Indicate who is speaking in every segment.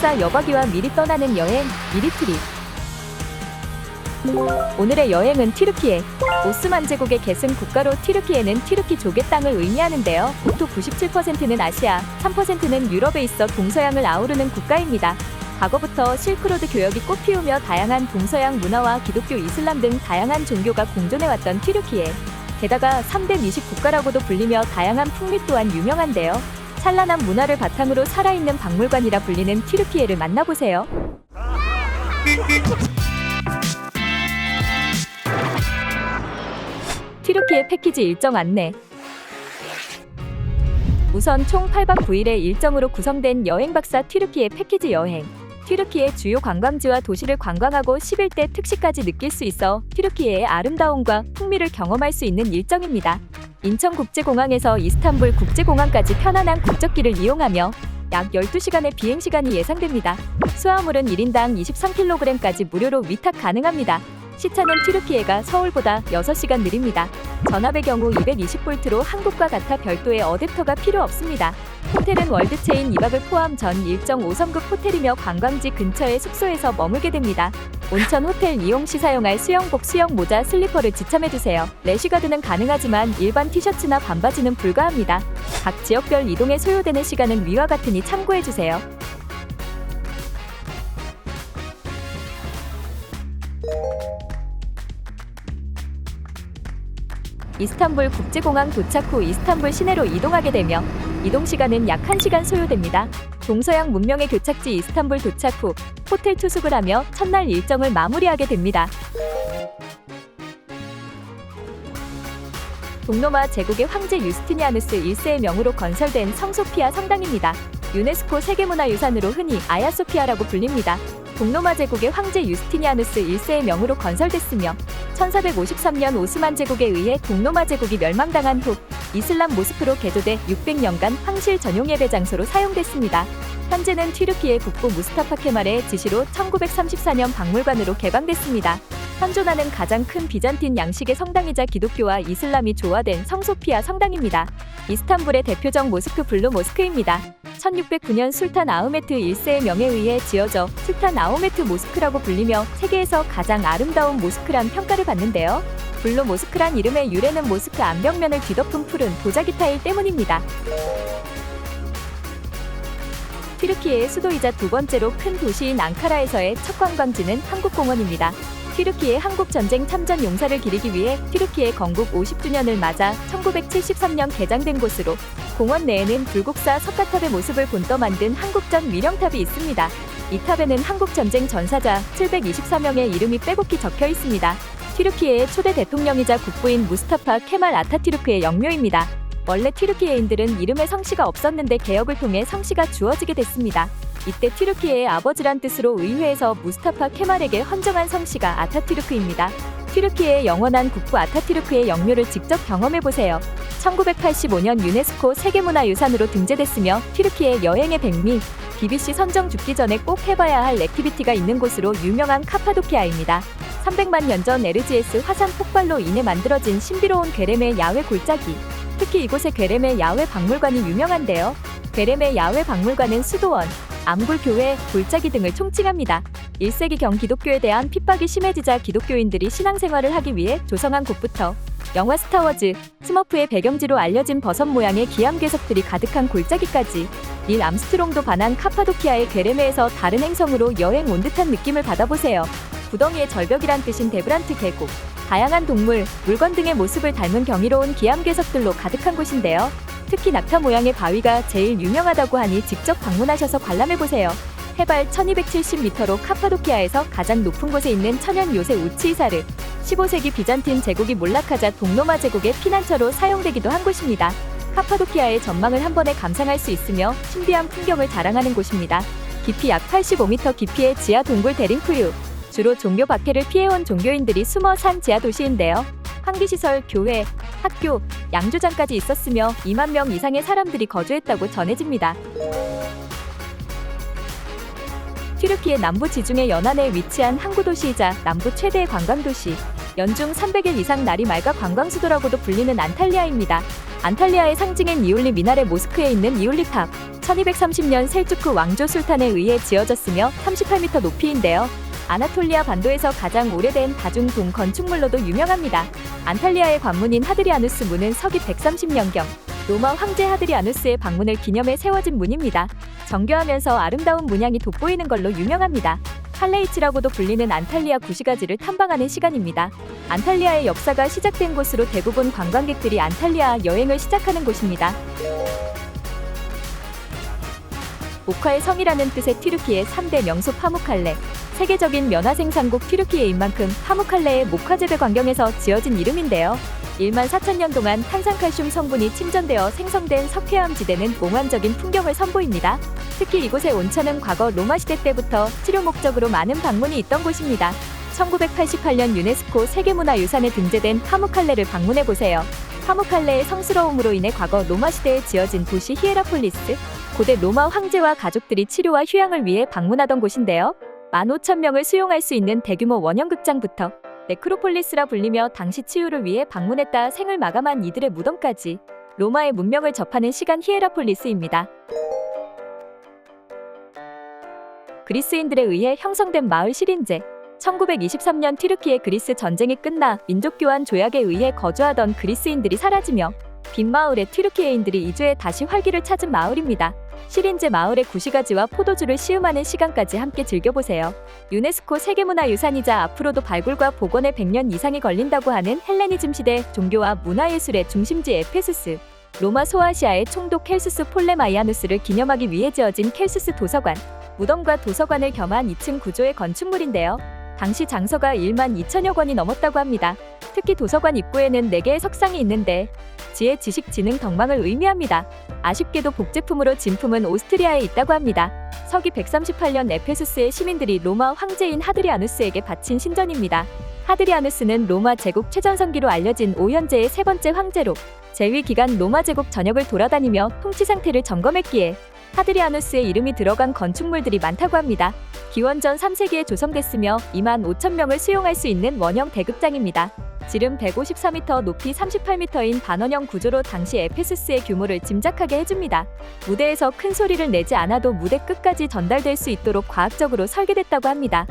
Speaker 1: 여행사 여과기와 미리 떠나는 여행, 미리 트립. 오늘의 여행은 튀르키예. 오스만 제국의 계승 국가로 튀르키예는 튀르키족의 땅을 의미하는데요. 국토 97%는 아시아, 3%는 유럽에 있어 동서양을 아우르는 국가입니다. 과거부터 실크로드 교역이 꽃피우며 다양한 동서양 문화와 기독교, 이슬람 등 다양한 종교가 공존해왔던 튀르키예. 게다가 3대 미식 국가라고도 불리며 다양한 풍미 또한 유명한데요. 찬란한 문화를 바탕으로 살아있는 박물관이라 불리는 튀르키예를 만나보세요. 튀르키예 패키지 일정 안내. 우선 총 8박 9일의 일정으로 구성된 여행박사 튀르키예 패키지 여행. 튀르키예 주요 관광지와 도시를 관광하고 11대 특식까지 느낄 수 있어 튀르키예의 아름다움과 풍미를 경험할 수 있는 일정입니다. 인천국제공항에서 이스탄불 국제공항까지 편안한 국적기를 이용하며 약 12시간의 비행시간이 예상됩니다. 수화물은 1인당 23kg까지 무료로 위탁 가능합니다. 시차는 튀르키예가 서울보다 6시간 느립니다. 전압의 경우 220V로 한국과 같아 별도의 어댑터가 필요 없습니다. 호텔은 월드체인 2박을 포함 전 일정 5성급 호텔이며 관광지 근처의 숙소에서 머물게 됩니다. 온천 호텔 이용 시 사용할 수영복, 수영모자, 슬리퍼를 지참해주세요. 래쉬가드는 가능하지만 일반 티셔츠나 반바지는 불가합니다. 각 지역별 이동에 소요되는 시간은 위와 같으니 참고해주세요. 이스탄불 국제공항 도착 후 이스탄불 시내로 이동하게 되며 이동시간은 약 1시간 소요됩니다. 동서양 문명의 교착지 이스탄불 도착 후 호텔 투숙을 하며 첫날 일정을 마무리하게 됩니다. 동로마 제국의 황제 유스티니아누스 1세의 명으로 건설된 성소피아 성당입니다. 유네스코 세계문화유산으로 흔히 아야소피아라고 불립니다. 동로마 제국의 황제 유스티니아누스 1세의 명으로 건설됐으며 1453년 오스만 제국에 의해 동로마 제국이 멸망당한 후 이슬람 모스크로 개조돼 600년간 황실 전용 예배 장소로 사용됐습니다. 현재는 튀르키예 국부 무스타파 케말의 지시로 1934년 박물관으로 개방됐습니다. 현존하는 가장 큰 비잔틴 양식의 성당이자 기독교와 이슬람이 조화된 성소피아 성당입니다. 이스탄불의 대표적 모스크 블루 모스크입니다. 1609년 술탄 아흐메트 1세의 명에 의해 지어져 술탄 아흐메트 모스크라고 불리며 세계에서 가장 아름다운 모스크란 평가를 받는데요. 블루 모스크란 이름의 유래는 모스크 안벽면을 뒤덮은 푸른 도자기 타일 때문입니다. 튀르키예의 수도이자 두 번째로 큰 도시인 앙카라에서의 첫 관광지는 한국공원입니다. 튀르키예 한국전쟁 참전 용사를 기리기 위해 튀르키예 건국 50주년을 맞아 1973년 개장된 곳으로 공원 내에는 불국사 석가탑의 모습을 본떠 만든 한국전 위령탑이 있습니다. 이 탑에는 한국전쟁 전사자 724명의 이름이 빼곡히 적혀 있습니다. 튀르키예의 초대 대통령이자 국부인 무스타파 케말 아타튀르크의 영묘입니다. 원래 튀르키예인들은 이름에 성씨가 없었는데 개혁을 통해 성씨가 주어지게 됐습니다. 이때 튀르키예의 아버지란 뜻으로 의회에서 무스타파 케말에게 헌정한 성씨가 아타튀르크입니다. 튀르키예의 영원한 국부 아타튀르크의 영묘를 직접 경험해보세요. 1985년 유네스코 세계문화유산으로 등재됐으며 튀르키예 여행의 백미, BBC 선정 죽기 전에 꼭 해봐야 할 액티비티가 있는 곳으로 유명한 카파도키아입니다. 300만 년 전 에르지에스 화산 폭발로 인해 만들어진 신비로운 괴렘의 야외 골짜기. 특히 이곳의 괴렘의 야외 박물관이 유명한데요. 괴렘의 야외 박물관은 수도원, 암굴교회, 골짜기 등을 총칭합니다. 1세기경 기독교에 대한 핍박이 심해지자 기독교인들이 신앙생활을 하기 위해 조성한 곳부터 영화 스타워즈, 스머프의 배경지로 알려진 버섯 모양의 기암괴석들이 가득한 골짜기까지 닐 암스트롱도 반한 카파도키아의 괴레메에서 다른 행성으로 여행 온 듯한 느낌을 받아보세요. 구덩이의 절벽이란 뜻인 데브란트 계곡, 다양한 동물, 물건 등의 모습을 닮은 경이로운 기암괴석들로 가득한 곳인데요. 특히 낙타 모양의 바위가 제일 유명하다고 하니 직접 방문하셔서 관람해보세요. 해발 1270m로 카파도키아에서 가장 높은 곳에 있는 천연 요새 우치이사르, 15세기 비잔틴 제국이 몰락하자 동로마 제국의 피난처로 사용되기도 한 곳입니다. 카파도키아의 전망을 한 번에 감상할 수 있으며 신비한 풍경을 자랑하는 곳입니다. 깊이 약 85m 깊이의 지하 동굴 데링크류, 주로 종교 박해를 피해온 종교인들이 숨어 산 지하 도시인데요. 환기시설, 교회, 학교, 양조장까지 있었으며 2만 명 이상의 사람들이 거주했다고 전해집니다. 튀르키예 남부 지중해 연안에 위치한 항구 도시이자 남부 최대의 관광도시, 연중 300일 이상 날이 맑아 관광수도라고도 불리는 안탈리아입니다. 안탈리아의 상징인 이올리 미나레 모스크에 있는 이올리탑, 1230년 셀주크 왕조 술탄에 의해 지어졌으며 38m 높이인데요. 아나톨리아 반도에서 가장 오래된 다중동 건축물로도 유명합니다. 안탈리아의 관문인 하드리아누스 문은 서기 130년경 로마 황제 하드리아누스의 방문을 기념해 세워진 문입니다. 정교하면서 아름다운 문양이 돋보이는 걸로 유명합니다. 할레이치라고도 불리는 안탈리아 구시가지를 탐방하는 시간입니다. 안탈리아의 역사가 시작된 곳으로 대부분 관광객들이 안탈리아 여행을 시작하는 곳입니다. 모카의 성이라는 뜻의 튀르키예 3대 명소 파무칼레. 세계적인 면화 생산국 튀르키예인 만큼 파무칼레의 모카제베 광경에서 지어진 이름인데요. 1만 4천년 동안 탄산칼슘 성분이 침전되어 생성된 석회암 지대는 몽환적인 풍경을 선보입니다. 특히 이곳의 온천은 과거 로마 시대 때부터 치료 목적으로 많은 방문이 있던 곳입니다. 1988년 유네스코 세계문화유산에 등재된 파무칼레를 방문해보세요. 파무칼레의 성스러움으로 인해 과거 로마 시대에 지어진 도시 히에라폴리스, 고대 로마 황제와 가족들이 치료와 휴양을 위해 방문하던 곳인데요. 15,000명을 수용할 수 있는 대규모 원형극장부터 네크로폴리스라 불리며 당시 치유를 위해 방문했다 생을 마감한 이들의 무덤까지 로마의 문명을 접하는 시간 히에라폴리스입니다. 그리스인들에 의해 형성된 마을 시린제. 1923년 튀르키예 그리스 전쟁이 끝나 민족교환 조약에 의해 거주하던 그리스인들이 사라지며 빈 마을에 튀르키예인들이 이주해 다시 활기를 찾은 마을입니다. 시린제 마을의 구시가지와 포도주를 시음하는 시간까지 함께 즐겨보세요. 유네스코 세계문화유산이자 앞으로도 발굴과 복원에 100년 이상이 걸린다고 하는 헬레니즘 시대 종교와 문화예술의 중심지 에페수스. 로마 소아시아의 총독 켈수스 폴레마이아누스를 기념하기 위해 지어진 켈수스 도서관. 무덤과 도서관을 겸한 2층 구조의 건축물인데요. 당시 장서가 1만 2천여 권이 넘었다고 합니다. 특히 도서관 입구에는 4개의 석상이 있는데 지혜, 지식, 지능, 덕망을 의미합니다. 아쉽게도 복제품으로 진품은 오스트리아에 있다고 합니다. 서기 138년 에페수스의 시민들이 로마 황제인 하드리아누스에게 바친 신전입니다. 하드리아누스는 로마 제국 최전성기로 알려진 오현제의 세 번째 황제로 재위 기간 로마 제국 전역을 돌아다니며 통치 상태를 점검했기에 하드리아누스의 이름이 들어간 건축물들이 많다고 합니다. 기원전 3세기에 조성됐으며 2만 5천 명을 수용할 수 있는 원형 대극장입니다. 지름 154m, 높이 38m인 반원형 구조로 당시 에페수스의 규모를 짐작하게 해줍니다. 무대에서 큰 소리를 내지 않아도 무대 끝까지 전달될 수 있도록 과학적으로 설계됐다고 합니다.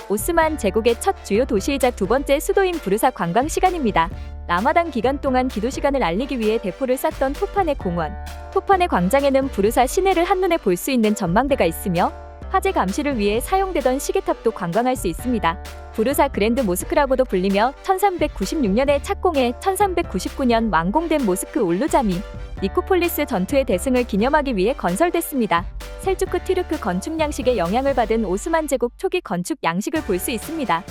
Speaker 1: 오스만 제국의 첫 주요 도시이자 두 번째 수도인 부르사 관광 시간입니다. 라마단 기간 동안 기도 시간을 알리기 위해 대포를 쐈던 토파네 공원. 토파네 광장에는 부르사 시내를 한눈에 볼 수 있는 전망대가 있으며 화재 감시를 위해 사용되던 시계탑도 관광할 수 있습니다. 부르사 그랜드 모스크라고도 불리며 1396년에 착공해 1399년 완공된 모스크 올루자미 니코폴리스 전투의 대승을 기념하기 위해 건설됐습니다. 셀주크 튀르크 건축 양식의 영향을 받은 오스만 제국 초기 건축 양식을 볼 수 있습니다.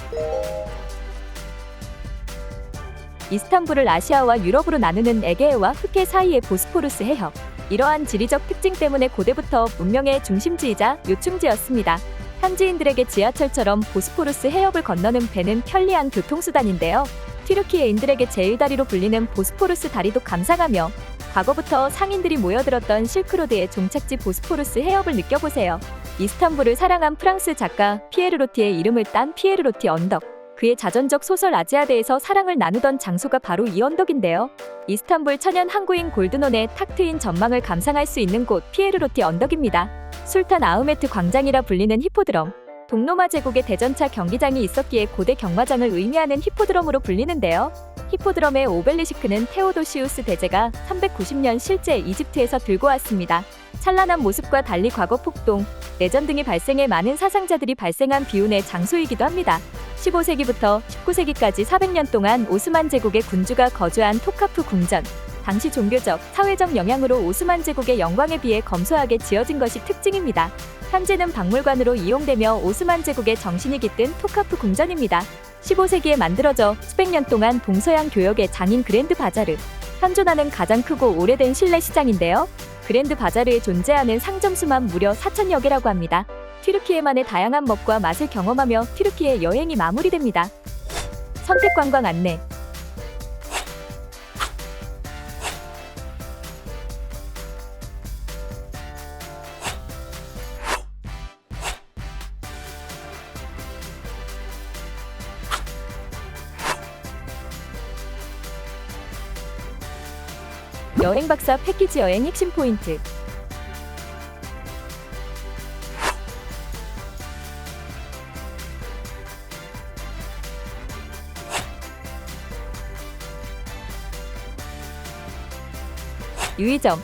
Speaker 1: 이스탄불을 아시아와 유럽으로 나누는 에게해와 흑해 사이의 보스포루스 해협. 이러한 지리적 특징 때문에 고대부터 문명의 중심지이자 요충지였습니다. 현지인들에게 지하철처럼 보스포루스 해협을 건너는 배는 편리한 교통수단인데요. 튀르키예인들에게 제1다리로 불리는 보스포루스 다리도 감상하며 과거부터 상인들이 모여들었던 실크로드의 종착지 보스포루스 해협을 느껴보세요. 이스탄불을 사랑한 프랑스 작가 피에르 로티의 이름을 딴 피에르 로티 언덕. 그의 자전적 소설 아지아드에서 사랑을 나누던 장소가 바로 이 언덕인데요. 이스탄불 천연 항구인 골드논의 탁 트인 전망을 감상할 수 있는 곳 피에르 로티 언덕입니다. 술탄 아흐메트 광장이라 불리는 히포드럼. 동로마 제국의 대전차 경기장이 있었기에 고대 경마장을 의미하는 히포드럼으로 불리는데요. 히포드럼의 오벨리시크는 테오도시우스 대제가 390년 실제 이집트에서 들고 왔습니다. 찬란한 모습과 달리 과거 폭동, 내전 등이 발생해 많은 사상자들이 발생한 비운의 장소이기도 합니다. 15세기부터 19세기까지 400년 동안 오스만 제국의 군주가 거주한 토카프 궁전. 당시 종교적, 사회적 영향으로 오스만 제국의 영광에 비해 검소하게 지어진 것이 특징입니다. 현재는 박물관으로 이용되며 오스만 제국의 정신이 깃든 토카프 궁전입니다. 15세기에 만들어져 수백 년 동안 동서양 교역의 장인 그랜드 바자르. 현존하는 가장 크고 오래된 실내 시장인데요. 그랜드 바자르에 존재하는 상점 수만 무려 4,000여 개라고 합니다. 튀르키예만의 다양한 먹과 맛을 경험하며 튀르키예 여행이 마무리됩니다. 선택 관광 안내. 여행 박사 패키지 여행 핵심 포인트. 유의점,